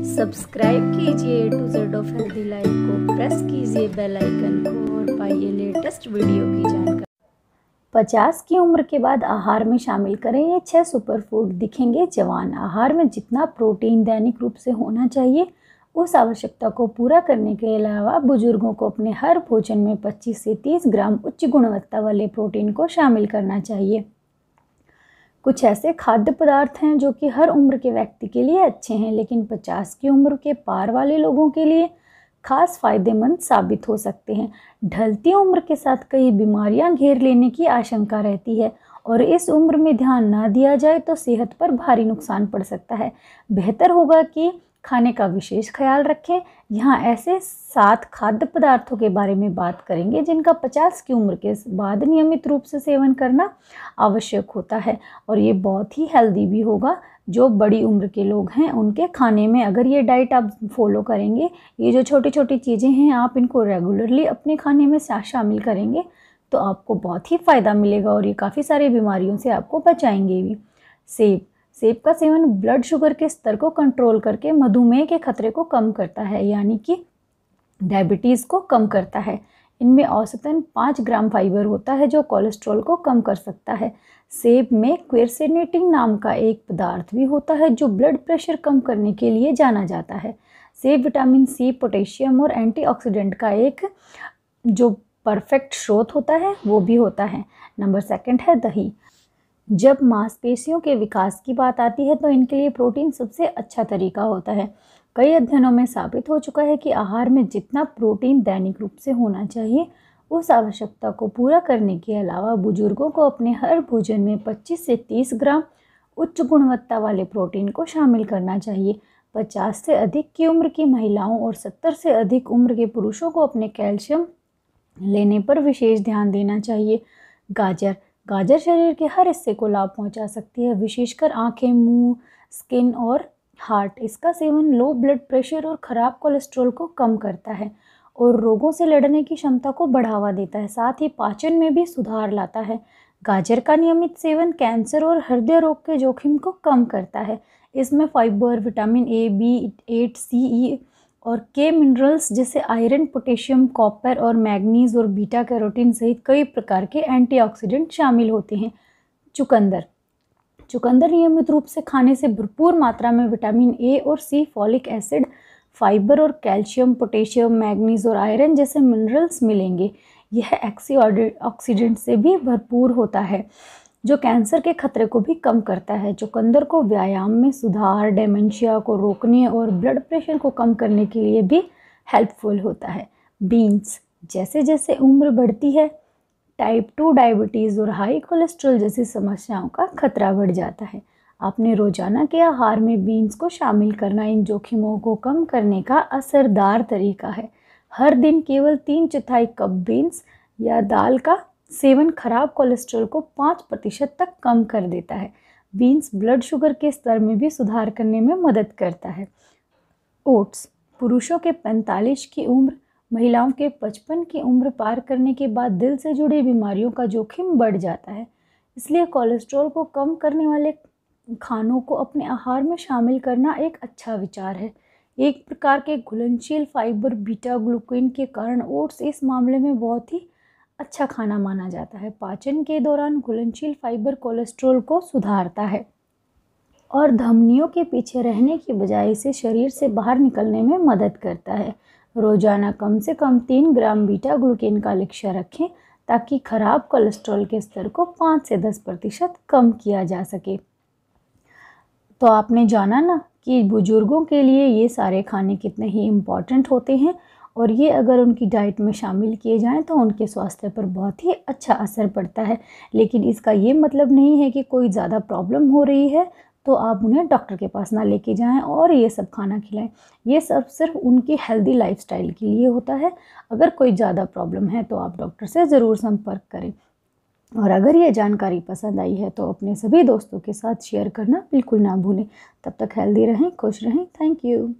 Subscribe कीजिए A to Z of healthy life को, press कीजिए बेल आइकन को और पाइए लेटेस्ट वीडियो की जानकारी। 50 की उम्र के बाद आहार में शामिल करें ये 6 सुपर फूड, दिखेंगे जवान। आहार में जितना प्रोटीन दैनिक रूप से होना चाहिए उस आवश्यकता को पूरा करने के अलावा बुजुर्गों को अपने हर भोजन में 25 से 30 ग्राम उच्च गुणवत्ता वाले प्रोटीन को शामिल करना चाहिए। कुछ ऐसे खाद्य पदार्थ हैं जो कि हर उम्र के व्यक्ति के लिए अच्छे हैं, लेकिन 50 की उम्र के पार वाले लोगों के लिए खास फायदेमंद साबित हो सकते हैं। ढलती उम्र के साथ कई बीमारियां घेर लेने की आशंका रहती है और इस उम्र में ध्यान ना दिया जाए तो सेहत पर भारी नुकसान पड़ सकता है। बेहतर होगा कि खाने का विशेष ख्याल रखें। यहाँ ऐसे 7 खाद्य पदार्थों के बारे में बात करेंगे जिनका 50 की उम्र के बाद नियमित रूप से सेवन करना आवश्यक होता है और ये बहुत ही हेल्दी भी होगा। जो बड़ी उम्र के लोग हैं उनके खाने में अगर ये डाइट आप फॉलो करेंगे, ये जो छोटी छोटी चीज़ें हैं आप इनको रेगुलरली अपने खाने में शामिल करेंगे तो आपको बहुत ही फ़ायदा मिलेगा और ये काफ़ी सारी बीमारियों से आपको बचाएंगे भी। सेब का सेवन ब्लड शुगर के स्तर को कंट्रोल करके मधुमेह के खतरे को कम करता है, यानी कि डायबिटीज़ को कम करता है। इनमें औसतन 5 ग्राम फाइबर होता है जो कोलेस्ट्रॉल को कम कर सकता है। सेब में क्वेरसेटिनिन नाम का एक पदार्थ भी होता है जो ब्लड प्रेशर कम करने के लिए जाना जाता है। सेब विटामिन सी, पोटेशियम और एंटीऑक्सीडेंट का एक जो परफेक्ट स्रोत होता है वो भी होता है। नंबर 2 है दही। जब मांसपेशियों के विकास की बात आती है तो इनके लिए प्रोटीन सबसे अच्छा तरीका होता है। कई अध्ययनों में साबित हो चुका है कि आहार में जितना प्रोटीन दैनिक रूप से होना चाहिए उस आवश्यकता को पूरा करने के अलावा बुजुर्गों को अपने हर भोजन में 25 से 30 ग्राम उच्च गुणवत्ता वाले प्रोटीन को शामिल करना चाहिए। 50 से अधिक की उम्र की महिलाओं और 70 से अधिक उम्र के पुरुषों को अपने कैल्शियम लेने पर विशेष ध्यान देना चाहिए। गाजर शरीर के हर हिस्से को लाभ पहुंचा सकती है, विशेषकर आंखें, मुंह, स्किन और हार्ट। इसका सेवन लो ब्लड प्रेशर और ख़राब कोलेस्ट्रॉल को कम करता है और रोगों से लड़ने की क्षमता को बढ़ावा देता है, साथ ही पाचन में भी सुधार लाता है। गाजर का नियमित सेवन कैंसर और हृदय रोग के जोखिम को कम करता है। इसमें फाइबर, विटामिन ए, बी8, सी, ई और के मिनरल्स जैसे आयरन, पोटेशियम, कॉपर और मैग्नीज और बीटा कैरोटीन सहित कई प्रकार के एंटीऑक्सीडेंट शामिल होते हैं। चुकंदर नियमित रूप से खाने से भरपूर मात्रा में विटामिन ए और सी, फॉलिक एसिड, फाइबर और कैल्शियम, पोटेशियम, मैग्नीज और आयरन जैसे मिनरल्स मिलेंगे। यह एंटीऑक्सीडेंट से भी भरपूर होता है जो कैंसर के खतरे को भी कम करता है। चुकंदर को व्यायाम में सुधार, डेमेंशिया को रोकने और ब्लड प्रेशर को कम करने के लिए भी हेल्पफुल होता है। बीन्स, जैसे जैसे उम्र बढ़ती है टाइप 2 डायबिटीज़ और हाई कोलेस्ट्रॉल जैसी समस्याओं का खतरा बढ़ जाता है। आपने रोजाना के आहार में बीन्स को शामिल करना इन जोखिमों को कम करने का असरदार तरीका है। हर दिन केवल 3/4 कप बीन्स या दाल का सेवन खराब कोलेस्ट्रॉल को 5% तक कम कर देता है। बीन्स ब्लड शुगर के स्तर में भी सुधार करने में मदद करता है। ओट्स, पुरुषों के 45 की उम्र, महिलाओं के 55 की उम्र पार करने के बाद दिल से जुड़ी बीमारियों का जोखिम बढ़ जाता है। इसलिए कोलेस्ट्रॉल को कम करने वाले खानों को अपने आहार में शामिल करना एक अच्छा विचार है। एक प्रकार के घुलनशील फाइबर बीटा ग्लूकेन के कारण ओट्स इस मामले में बहुत ही अच्छा खाना माना जाता है। पाचन के दौरान घुलनशील फाइबर कोलेस्ट्रॉल को सुधारता है और धमनियों के पीछे रहने की बजाय इसे शरीर से बाहर निकलने में मदद करता है। रोजाना कम से कम 3 ग्राम बीटा ग्लूकेन का लक्ष्य रखें ताकि खराब कोलेस्ट्रॉल के स्तर को 5 से 10% कम किया जा सके। तो आपने जाना ना कि बुजुर्गों के लिए ये सारे खाने कितने ही इम्पॉर्टेंट होते हैं और ये अगर उनकी डाइट में शामिल किए जाएं तो उनके स्वास्थ्य पर बहुत ही अच्छा असर पड़ता है। लेकिन इसका ये मतलब नहीं है कि कोई ज़्यादा प्रॉब्लम हो रही है तो आप उन्हें डॉक्टर के पास ना लेके जाएं और ये सब खाना खिलाएं। ये सब सिर्फ उनकी हेल्दी लाइफस्टाइल के लिए होता है। अगर कोई ज़्यादा प्रॉब्लम है तो आप डॉक्टर से ज़रूर संपर्क करें। और अगर ये जानकारी पसंद आई है तो अपने सभी दोस्तों के साथ शेयर करना बिल्कुल ना भूलें। तब तक हेल्दी रहें, खुश रहें। Thank you.